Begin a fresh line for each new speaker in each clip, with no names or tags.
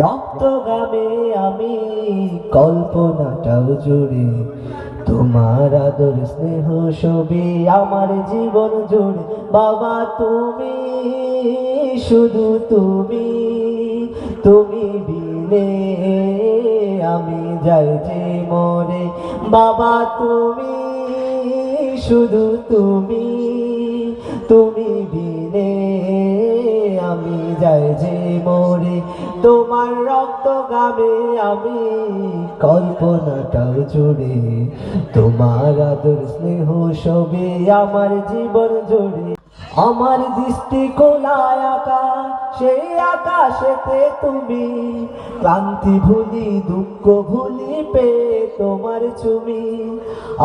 রক্তগামে আমি কল্পনাটাও জুড়ে তোমার আদর স্নেহ ছবি আমার জীবন জুড়ে। বাবা তুমি, শুধু তুমি, তুমি বিনে আমি যাই যে মরে। বাবা তুমি, শুধু তুমি, তুমি বিনে আমি যাই যে মরে। তোমার রক্ত গামে আমি কল্পনাটাও জুড়ে তোমার আদর স্নেহ ছবি আমার জীবন জুড়ে। আমার দৃষ্টি খোলায় আকাশ, সেই আকাশেতে তুমি, ক্লান্তি ভুলি দুঃখ ভুলি পেয়ে তোমার চুমি।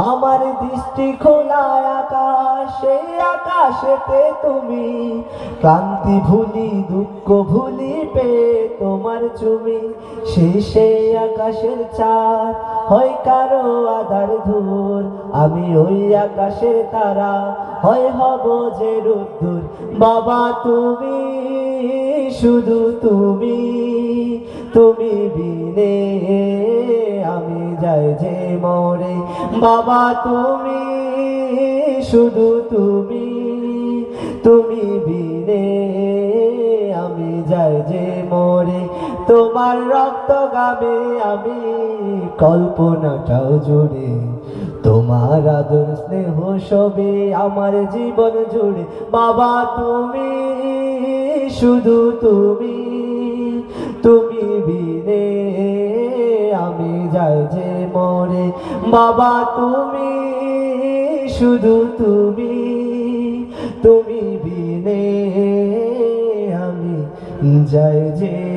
আমার দৃষ্টি খোলায় আকাশ, সেই আকাশেতে তুমি, ক্লান্তি ভুলি দুঃখ ভুলি পেয়ে তোমার চুমি। সেই আকাশের চাঁদ হয় কারো আধার ধূর, আমি ওই আকাশের তারা হয় হব যে রোদ্দুর। বাবা তুমি, শুধু তুমি, তুমি বিনে আমি যাই যে মরে। বাবা তুমি, শুধু তুমি, তুমি বিনে আমি যাই যে মরে। তোমার রক্ত গামে আমি কল্পনাটাও জুড়ে তোমার আদর স্নেহ ছবি আমার জীবন জুড়ে। বাবা তুমি, শুধু তুমি, তুমি বিনে আমি যাই যে মরে। বাবা তুমি, শুধু তুমি, তুমি বিনে আমি যাই যে